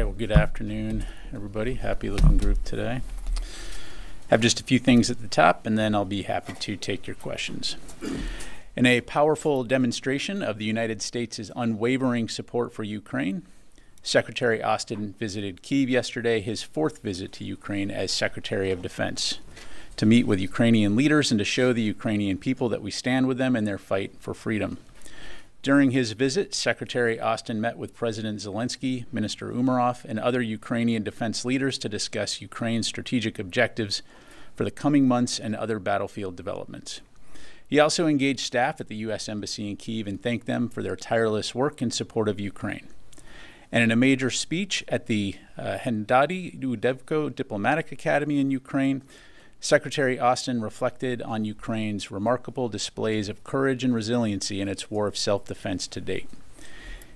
right, well, good afternoon, everybody. Happy looking group today. Have just a few things at the top, and then I'll be happy to take your questions. In a powerful demonstration of the United States' unwavering support for Ukraine, Secretary Austin visited Kyiv yesterday, his fourth visit to Ukraine as Secretary of Defense, to meet with Ukrainian leaders and to show the Ukrainian people that we stand with them in their fight for freedom. During his visit, Secretary Austin met with President Zelensky, Minister Umerov, and other Ukrainian defense leaders to discuss Ukraine's strategic objectives for the coming months and other battlefield developments. He also engaged staff at the U.S. Embassy in Kyiv and thanked them for their tireless work in support of Ukraine. And in a major speech at the Hendadi Udevko Diplomatic Academy in Ukraine, Secretary Austin reflected on Ukraine's remarkable displays of courage and resiliency in its war of self-defense to date.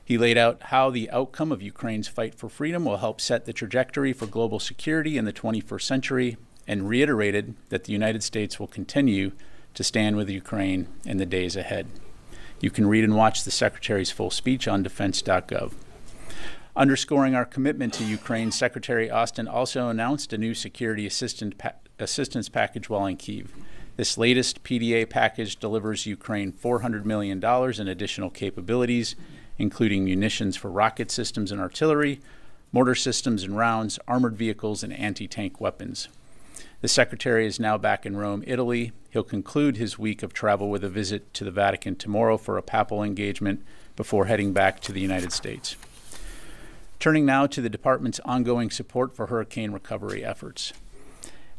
He laid out how the outcome of Ukraine's fight for freedom will help set the trajectory for global security in the 21st century, and reiterated that the United States will continue to stand with Ukraine in the days ahead. You can read and watch the Secretary's full speech on defense.gov. Underscoring our commitment to Ukraine, Secretary Austin also announced a new security assistance package while in Kyiv. This latest PDA package delivers Ukraine $400 million in additional capabilities, including munitions for rocket systems and artillery, mortar systems and rounds, armored vehicles, and anti-tank weapons. The Secretary is now back in Rome, Italy. He'll conclude his week of travel with a visit to the Vatican tomorrow for a papal engagement before heading back to the United States. Turning now to the Department's ongoing support for hurricane recovery efforts.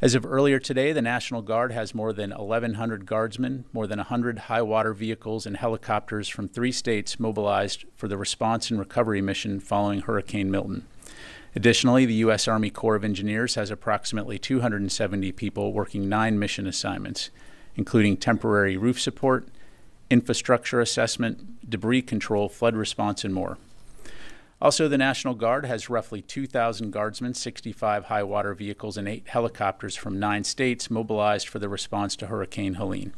As of earlier today, the National Guard has more than 1,100 guardsmen, more than 100 high-water vehicles, and helicopters from 3 states mobilized for the response and recovery mission following Hurricane Milton. Additionally, the U.S. Army Corps of Engineers has approximately 270 people working 9 mission assignments, including temporary roof support, infrastructure assessment, debris control, flood response, and more. Also, the National Guard has roughly 2,000 guardsmen, 65 high-water vehicles, and 8 helicopters from 9 states mobilized for the response to Hurricane Helene.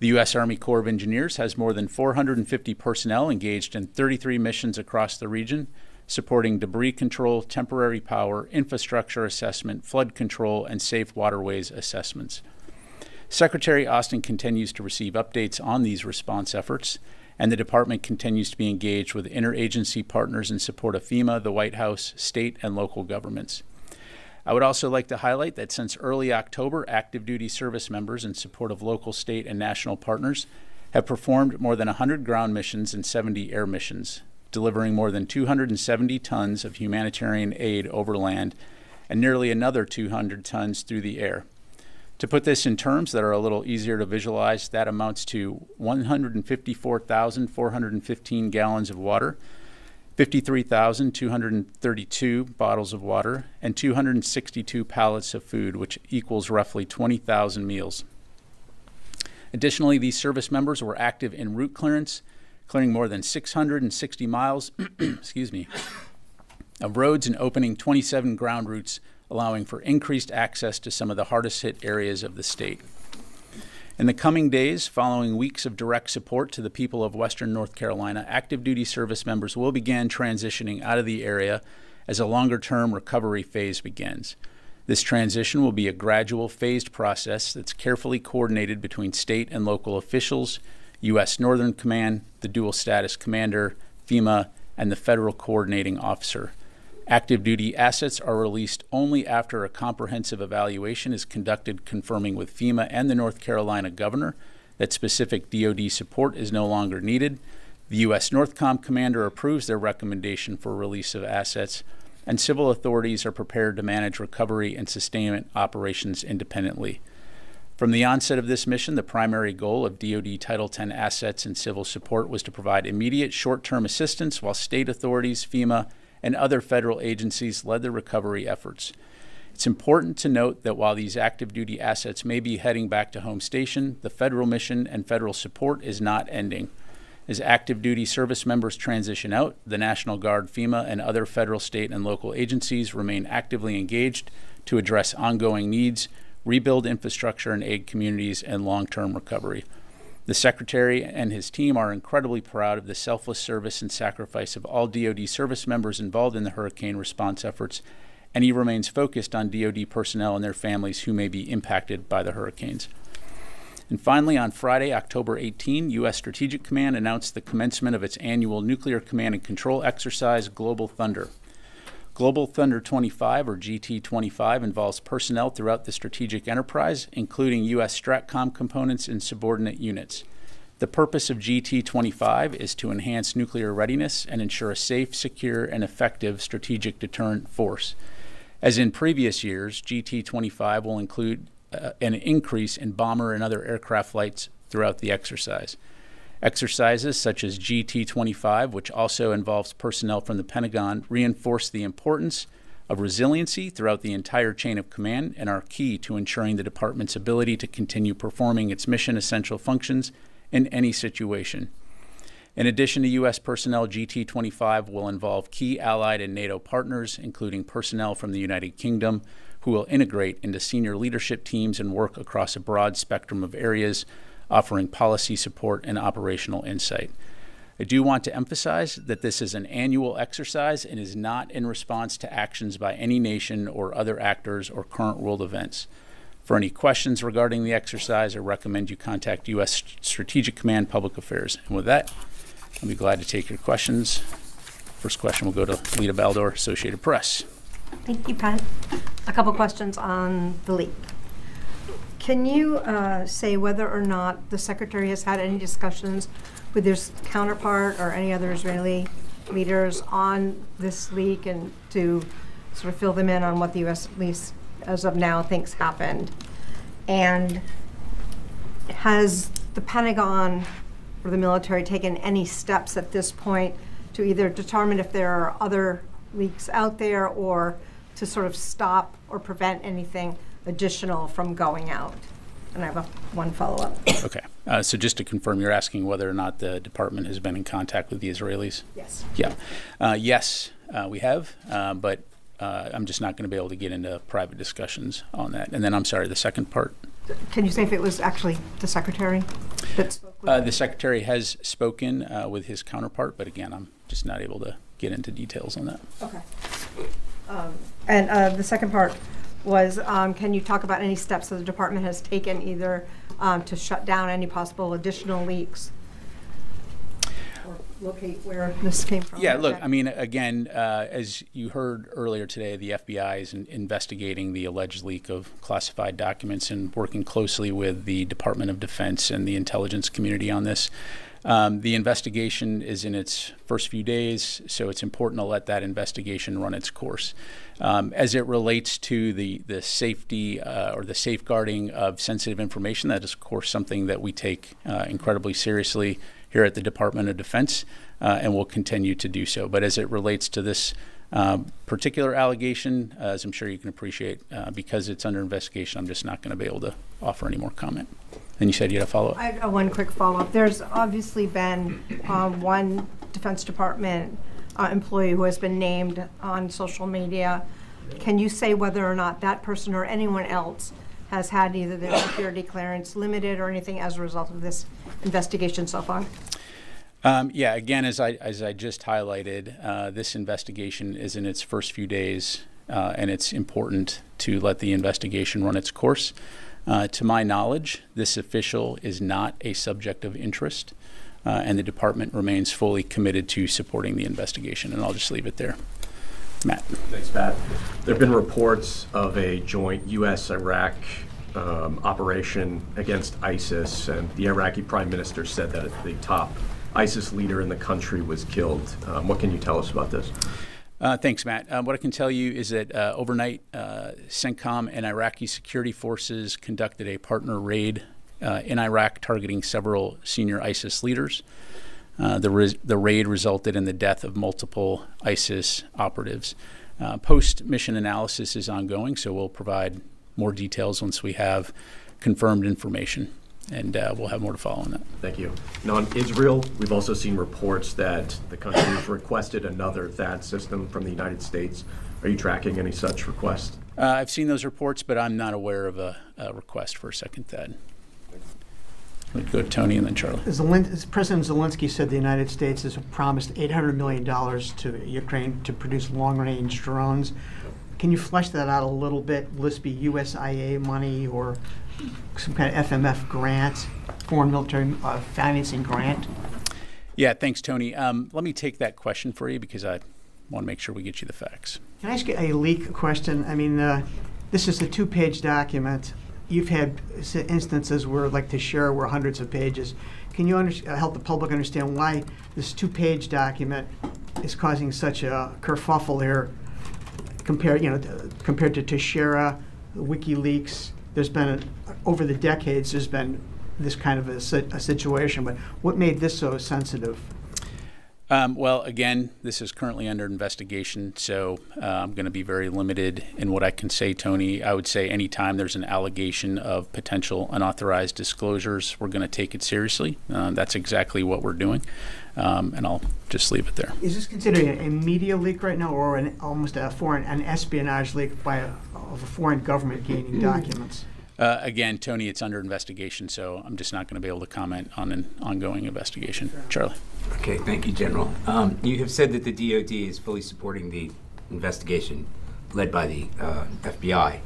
The U.S. Army Corps of Engineers has more than 450 personnel engaged in 33 missions across the region, supporting debris control, temporary power, infrastructure assessment, flood control, and safe waterways assessments. Secretary Austin continues to receive updates on these response efforts, and the Department continues to be engaged with interagency partners in support of FEMA, the White House, state, and local governments. I would also like to highlight that since early October, active duty service members in support of local, state, and national partners have performed more than 100 ground missions and 70 air missions, delivering more than 270 tons of humanitarian aid over land and nearly another 200 tons through the air. To put this in terms that are a little easier to visualize, that amounts to 154,415 gallons of water, 53,232 bottles of water, and 262 pallets of food, which equals roughly 20,000 meals. Additionally, these service members were active in route clearance, clearing more than 660 miles of roads and opening 27 ground routes, allowing for increased access to some of the hardest hit areas of the state. In the coming days, following weeks of direct support to the people of Western North Carolina, active duty service members will begin transitioning out of the area as a longer-term recovery phase begins. This transition will be a gradual, phased process that's carefully coordinated between state and local officials, U.S. Northern Command, the dual status commander, FEMA, and the federal coordinating officer. Active duty assets are released only after a comprehensive evaluation is conducted confirming with FEMA and the North Carolina governor that specific DoD support is no longer needed. The U.S. NORTHCOM commander approves their recommendation for release of assets, and civil authorities are prepared to manage recovery and sustainment operations independently. From the onset of this mission, the primary goal of DoD Title X assets and civil support was to provide immediate short-term assistance while state authorities, FEMA, and other federal agencies led the recovery efforts. It's important to note that while these active duty assets may be heading back to home station, the federal mission and federal support is not ending. As active duty service members transition out, the National Guard, FEMA, and other federal, state, and local agencies remain actively engaged to address ongoing needs, rebuild infrastructure and aid communities, and long-term recovery. The Secretary and his team are incredibly proud of the selfless service and sacrifice of all DoD service members involved in the hurricane response efforts, and he remains focused on DoD personnel and their families who may be impacted by the hurricanes. And finally, on Friday, October 18, U.S. Strategic Command announced the commencement of its annual Nuclear Command and Control exercise, Global Thunder. Global Thunder 25, or GT25, involves personnel throughout the strategic enterprise, including U.S. STRATCOM components and subordinate units. The purpose of GT25 is to enhance nuclear readiness and ensure a safe, secure, and effective strategic deterrent force. As in previous years, GT25 will include an increase in bomber and other aircraft flights throughout the exercise. Exercises such as GT25, which also involves personnel from the Pentagon, reinforce the importance of resiliency throughout the entire chain of command and are key to ensuring the department's ability to continue performing its mission-essential functions in any situation. In addition to U.S. personnel, GT25 will involve key allied and NATO partners, including personnel from the United Kingdom, who will integrate into senior leadership teams and work across a broad spectrum of areas, offering policy support and operational insight. I do want to emphasize that this is an annual exercise and is not in response to actions by any nation or other actors or current world events. For any questions regarding the exercise, I recommend you contact U.S. Strategic Command Public Affairs. And with that, I'll be glad to take your questions. First question will go to Lita Baldor, Associated Press. Thank you, Pat. A couple questions on the leak. Can you say whether or not the Secretary has had any discussions with his counterpart or any other Israeli leaders on this leak, and to sort of fill them in on what the U.S., at least as of now, thinks happened? And has the Pentagon or the military taken any steps at this point to either determine if there are other leaks out there or to sort of stop or prevent anything additional from going out? And I have one follow-up. Okay. So just to confirm, you're asking whether or not the department has been in contact with the Israelis? Yes. Yeah. Yes, we have, but I'm just not going to be able to get into private discussions on that. And then, I'm sorry, the second part? Can you say if it was actually the Secretary that spoke with the Secretary has spoken with his counterpart, but again, I'm just not able to get into details on that. Okay. And the second part was, can you talk about any steps that the department has taken either to shut down any possible additional leaks or locate where this came from? Yeah, look, I mean, again, as you heard earlier today, the FBI is investigating the alleged leak of classified documents and working closely with the Department of Defense and the intelligence community on this. The investigation is in its first few days, so it's important to let that investigation run its course. As it relates to the safety or the safeguarding of sensitive information, that is, of course, something that we take incredibly seriously here at the Department of Defense, and will continue to do so. But as it relates to this particular allegation, as I'm sure you can appreciate, because it's under investigation, I'm just not going to be able to offer any more comment. And you said you had a follow-up? I have one quick follow-up. There's obviously been one Defense Department employee who has been named on social media. Can you say whether or not that person or anyone else has had either their security clearance limited or anything as a result of this investigation so far? Yeah, again, as I just highlighted, this investigation is in its first few days, and it's important to let the investigation run its course. To my knowledge, this official is not a subject of interest, and the department remains fully committed to supporting the investigation, and I'll just leave it there. Matt. Thanks, Pat. There have been reports of a joint U.S.-Iraq operation against ISIS, and the Iraqi Prime Minister said that the top ISIS leader in the country was killed. What can you tell us about this? Thanks, Matt. What I can tell you is that overnight, CENTCOM and Iraqi security forces conducted a partner raid in Iraq targeting several senior ISIS leaders. The raid resulted in the death of multiple ISIS operatives. Post-mission analysis is ongoing, so we'll provide more details once we have confirmed information, and we'll have more to follow on that. Thank you. Now, in Israel, we've also seen reports that the country has requested another THAAD system from the United States. Are you tracking any such requests? I've seen those reports, but I'm not aware of a request for a second THAAD. We'll go to Tony and then Charlie. As President Zelensky said, the United States has promised $800 million to Ukraine to produce long-range drones. Can you flesh that out a little bit? Will this be USIA money or some kind of FMF grant, foreign military financing grant? Yeah, thanks, Tony. Let me take that question for you because I want to make sure we get you the facts. Can I ask you a leak question? I mean, this is a 2-page document. You've had instances where, like Teixeira, were hundreds of pages. Can you help the public understand why this 2-page document is causing such a kerfuffle here compared to Teixeira, WikiLeaks? There's been, over the decades, there's been this kind of a situation, but what made this so sensitive? Well, again, this is currently under investigation, so I'm going to be very limited in what I can say, Tony. I would say anytime there's an allegation of potential unauthorized disclosures, we're going to take it seriously. That's exactly what we're doing, and I'll just leave it there. Is this considered a media leak right now, or almost an espionage leak of a foreign government gaining documents? Again, Tony, it's under investigation, so I'm just not going to be able to comment on an ongoing investigation. Charlie. Okay, thank you, General. You have said that the DoD is fully supporting the investigation led by the FBI.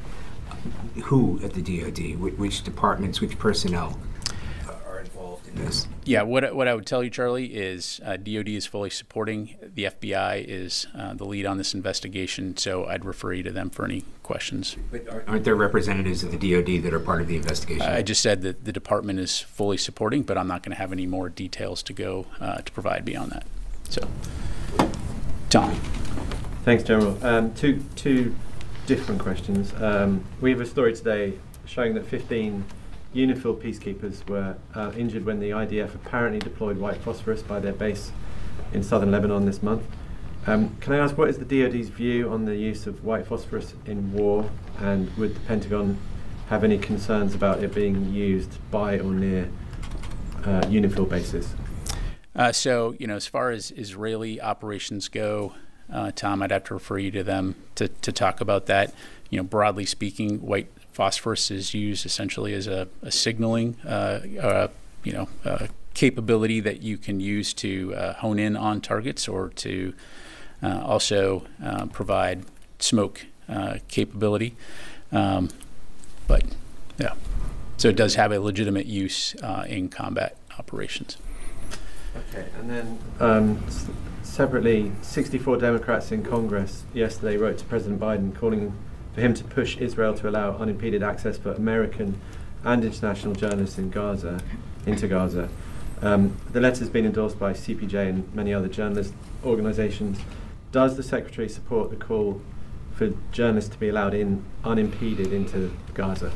Who at the DoD? Which departments, which personnel are involved in this? Yeah, what I would tell you, Charlie, is DoD is fully supporting. The FBI is the lead on this investigation, so I'd refer you to them for any questions. But aren't there representatives of the DoD that are part of the investigation? I just said that the department is fully supporting, but I'm not going to have any more details to go to provide beyond that. So, Tom. Thanks, General. Two different questions. We have a story today showing that 15 UNIFIL peacekeepers were injured when the IDF apparently deployed white phosphorus by their base in southern Lebanon this month. Can I ask, what is the DoD's view on the use of white phosphorus in war, and would the Pentagon have any concerns about it being used by or near UNIFIL bases? So, as far as Israeli operations go, Tom, I'd have to refer you to them to talk about that. Broadly speaking, white phosphorus is used essentially as a signaling, capability that you can use to hone in on targets or to also provide smoke capability. But yeah, so it does have a legitimate use in combat operations. Okay, and then separately, 64 Democrats in Congress yesterday wrote to President Biden calling for him to push Israel to allow unimpeded access for American and international journalists into Gaza. The letter has been endorsed by CPJ and many other journalist organizations. Does the Secretary support the call for journalists to be allowed in unimpeded into Gaza?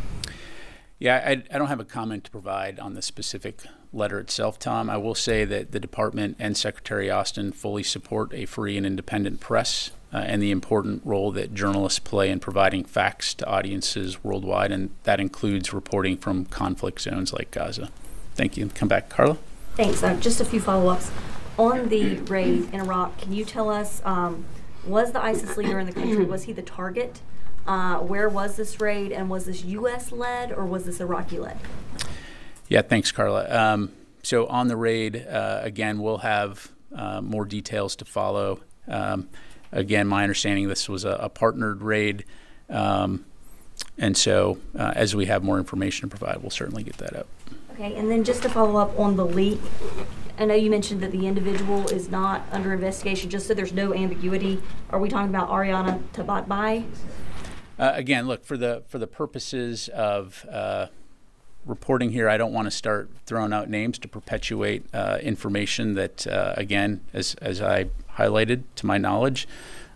Yeah, I don't have a comment to provide on the specific letter itself, Tom. I will say that the Department and Secretary Austin fully support a free and independent press and the important role that journalists play in providing facts to audiences worldwide, and that includes reporting from conflict zones like Gaza. Thank you. Come back, Carla. Thanks. Just a few follow-ups. On the raid in Iraq, can you tell us, was the ISIS leader in the country, was he the target? Where was this raid, and was this U.S.-led or was this Iraqi-led? Yeah, thanks, Carla. So on the raid, again, we'll have more details to follow. Again, my understanding this was a partnered raid, and so as we have more information to provide, we'll certainly get that out. Okay, and then just to follow up on the leak, I know you mentioned that the individual is not under investigation, just so there's no ambiguity. Are we talking about Ariana Tabatabai? Again, look, for the purposes of reporting here, I don't want to start throwing out names to perpetuate information that, again, as I highlighted, to my knowledge,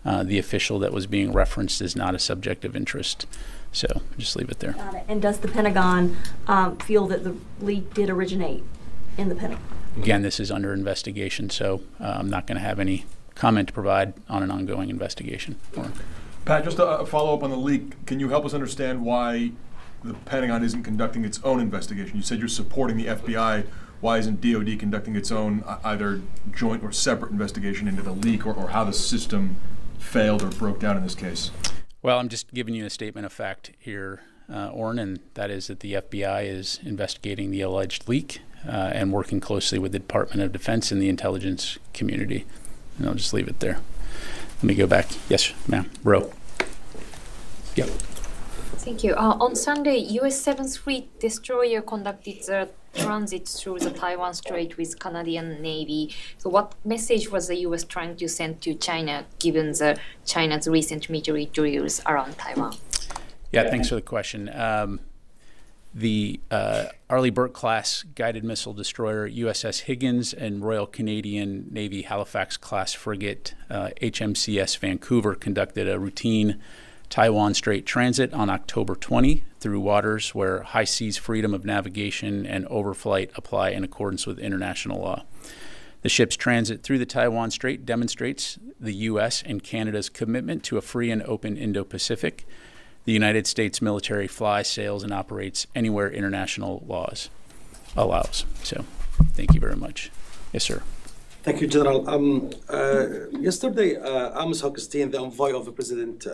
the official that was being referenced is not a subject of interest. So just leave it there. Got it. And does the Pentagon feel that the leak did originate in the Pentagon? Again, this is under investigation, so I'm not going to have any comment to provide on an ongoing investigation. Pat, just a follow-up on the leak. Can you help us understand why the Pentagon isn't conducting its own investigation? You said you're supporting the FBI. Why isn't DoD conducting its own either joint or separate investigation into the leak or how the system failed or broke down in this case? Well, I'm just giving you a statement of fact here, Orrin, and that is that the FBI is investigating the alleged leak and working closely with the Department of Defense and the intelligence community. And I'll just leave it there. Let me go back. Yes, ma'am. Ro. Yep. Thank you. On Sunday, U.S. 7th Fleet destroyer conducted the transit through the Taiwan Strait with Canadian Navy. So what message was the U.S. trying to send to China, given China's recent military drills around Taiwan? Yeah, thanks for the question. The Arleigh Burke-class guided missile destroyer USS Higgins and Royal Canadian Navy Halifax-class frigate HMCS Vancouver conducted a routine Taiwan Strait transit on October 20 through waters where high seas freedom of navigation and overflight apply in accordance with international law. The ship's transit through the Taiwan Strait demonstrates the U.S. and Canada's commitment to a free and open Indo-Pacific. The United States military flies, sails, and operates anywhere international laws allows. So, thank you very much. Yes, sir. Thank you, General. Yesterday, Amos Hochstein, the envoy of President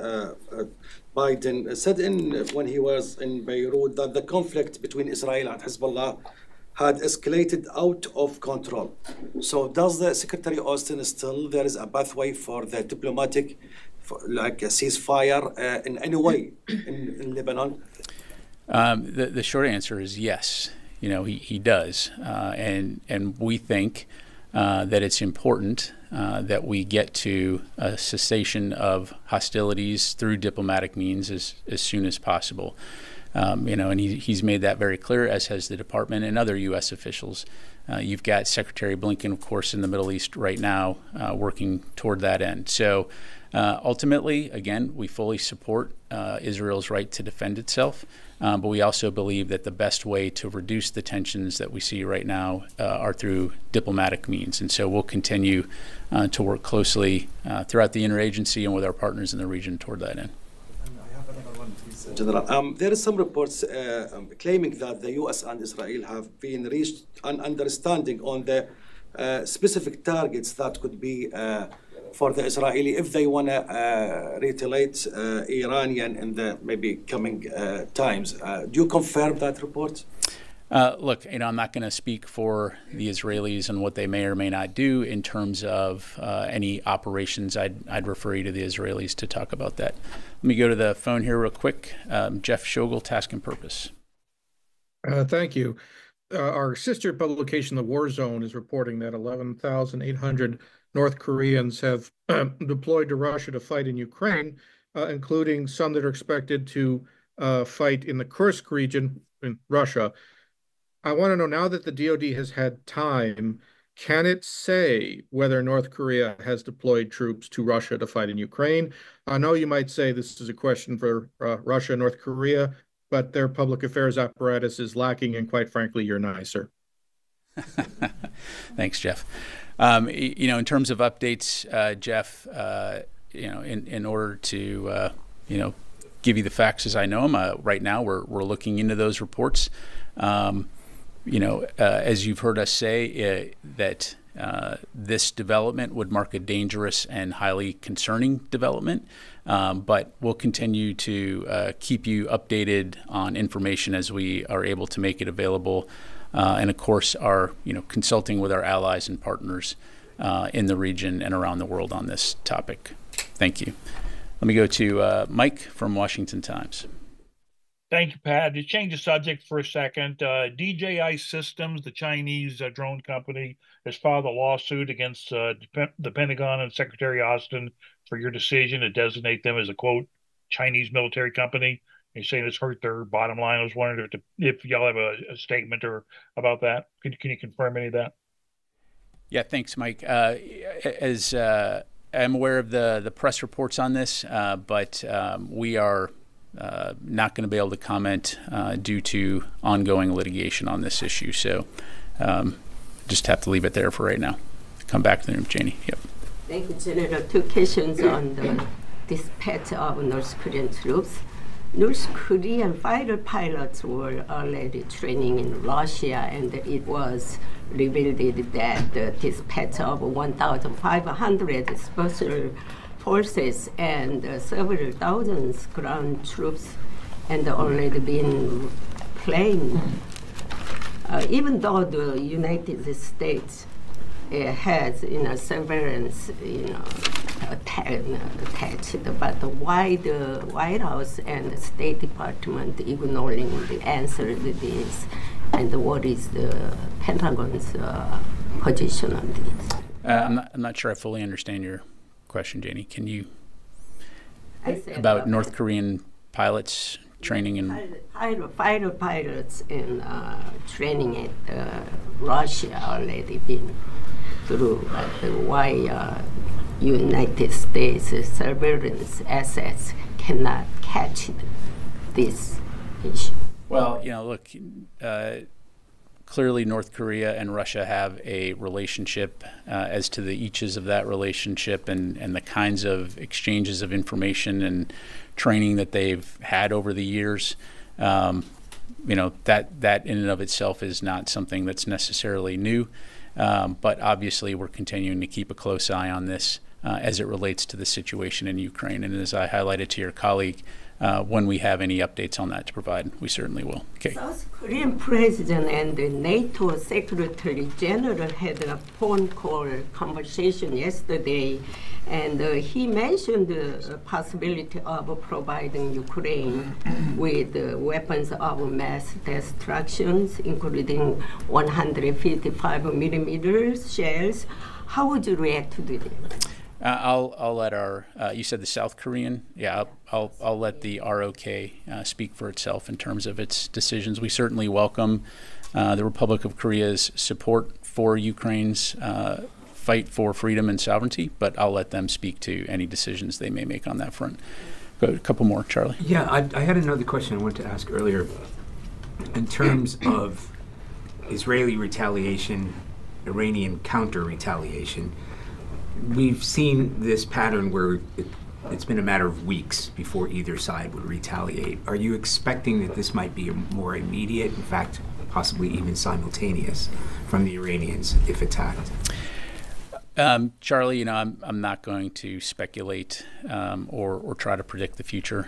Biden, said when he was in Beirut that the conflict between Israel and Hezbollah had escalated out of control. So does the Secretary Austin still there is a pathway for the diplomatic, like a ceasefire in any way in Lebanon? The short answer is yes. You know, he does. And we think that it's important that we get to a cessation of hostilities through diplomatic means as soon as possible. And he's made that very clear, as has the department and other U.S. officials. You've got Secretary Blinken, of course, in the Middle East right now, working toward that end. So ultimately, again, we fully support Israel's right to defend itself, but we also believe that the best way to reduce the tensions that we see right now are through diplomatic means. And so we'll continue to work closely throughout the interagency and with our partners in the region toward that end. General, there is some reports claiming that the U.S. and Israel have been reached an understanding on the specific targets that could be for the Israeli if they want to retaliate Iranian in the maybe coming times. Do you confirm that report? Look, I'm not going to speak for the Israelis and what they may or may not do in terms of any operations. I'd refer you to the Israelis to talk about that. Let me go to the phone here real quick. Jeff Schogel, Task and Purpose. Thank you. Our sister publication, The War Zone, is reporting that 11,800 North Koreans have deployed to Russia to fight in Ukraine, including some that are expected to fight in the Kursk region in Russia. I want to know, now that the DoD has had time, can it say whether North Korea has deployed troops to Russia to fight in Ukraine? I know you might say this is a question for Russia and North Korea, but their public affairs apparatus is lacking, and quite frankly, you're nicer. Thanks, Jeff. In terms of updates, Jeff, in order to, give you the facts as I know them, right now we're looking into those reports. As you've heard us say, that this development would mark a dangerous and highly concerning development, but we'll continue to keep you updated on information as we are able to make it available, and of course are consulting with our allies and partners in the region and around the world on this topic. Thank you. Let me go to Mike from Washington Times. Thank you, Pat. To change the subject for a second, DJI Systems, the Chinese drone company, has filed a lawsuit against the Pentagon and Secretary Austin for your decision to designate them as a, quote, Chinese military company. You're saying it's hurt their bottom line. I was wondering if y'all have a statement or about that. Can you confirm any of that? Yeah, thanks, Mike. As I'm aware of the press reports on this, but we are not going to be able to comment due to ongoing litigation on this issue. So just have to leave it there for right now. Come back to the room, Janie. Yep. Thank you, General. Two questions on the dispatch of North Korean troops. North Korean fighter pilots were already training in Russia, and it was revealed that the dispatch of 1,500 special forces and several thousands ground troops and already been playing. Even though the United States has surveillance attached, but why the White House and the State Department ignoring the answer to this, and what is the Pentagon's position on this? I'm not sure I fully understand your question, Janie. Can you about North Korean pilots training in fighter pilots in training at Russia already been through, but why United States surveillance assets cannot catch this issue? Well, look, clearly North Korea and Russia have a relationship. As to the eaches of that relationship and the kinds of exchanges of information and training that they've had over the years, that in and of itself is not something that's necessarily new. But obviously we're continuing to keep a close eye on this as it relates to the situation in Ukraine. And as I highlighted to your colleague, when we have any updates on that to provide, we certainly will. Okay. South Korean President and the NATO Secretary General had a phone call conversation yesterday, and he mentioned the possibility of providing Ukraine with weapons of mass destruction, including 155 millimeter shells. How would you react to this? I'll let our you said the South Korean, yeah. I'll let the ROK speak for itself in terms of its decisions. We certainly welcome the Republic of Korea's support for Ukraine's fight for freedom and sovereignty, but I'll let them speak to any decisions they may make on that front. Go a couple more, Charlie. Yeah, I had another question I wanted to ask earlier. In terms of Israeli retaliation, Iranian counter-retaliation, we've seen this pattern where it's been a matter of weeks before either side would retaliate. Are you expecting that this might be more immediate, in fact, possibly even simultaneous, from the Iranians if attacked? Charlie, I'm not going to speculate or try to predict the future.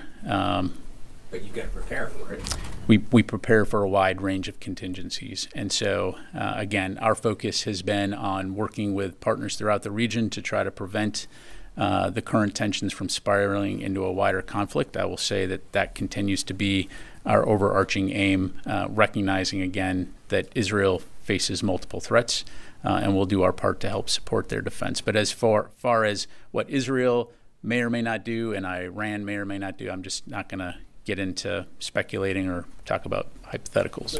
But you've got to prepare for it. We prepare for a wide range of contingencies. And so, again, our focus has been on working with partners throughout the region to try to prevent the current tensions from spiraling into a wider conflict. I will say that continues to be our overarching aim, recognizing, again, that Israel faces multiple threats, and we'll do our part to help support their defense. But as far as what Israel may or may not do and Iran may or may not do, I'm just not going to get into speculating or talk about hypotheticals.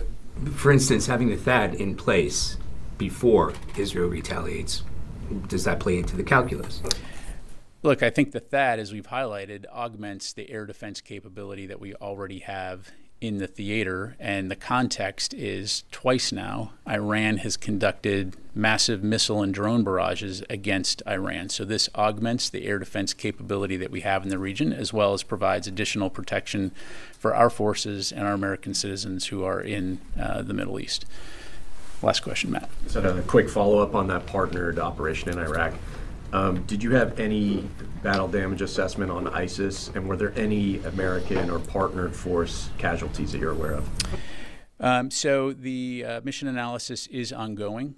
For instance, having the THAAD in place before Israel retaliates, does that play into the calculus? Look, I think the THAAD, as we've highlighted, augments the air defense capability that we already have in the theater, and the context is twice now Iran has conducted massive missile and drone barrages against Iran. So this augments the air defense capability that we have in the region, as well as provides additional protection for our forces and our American citizens who are in the Middle East. Last question, Matt. So a quick follow-up on that partnered operation in Iraq. Did you have any battle damage assessment on ISIS, and were there any American or partnered force casualties that you're aware of? So the mission analysis is ongoing.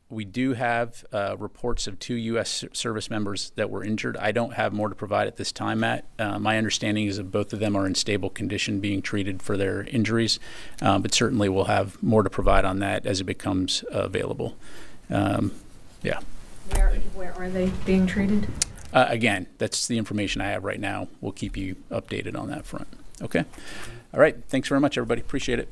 We do have reports of 2 U.S. service members that were injured. I don't have more to provide at this time, Matt. My understanding is that both of them are in stable condition being treated for their injuries, but certainly we'll have more to provide on that as it becomes available. Yeah. Where are they being treated? Again, that's the information I have right now. We'll keep you updated on that front. Okay? All right. Thanks very much, everybody. Appreciate it.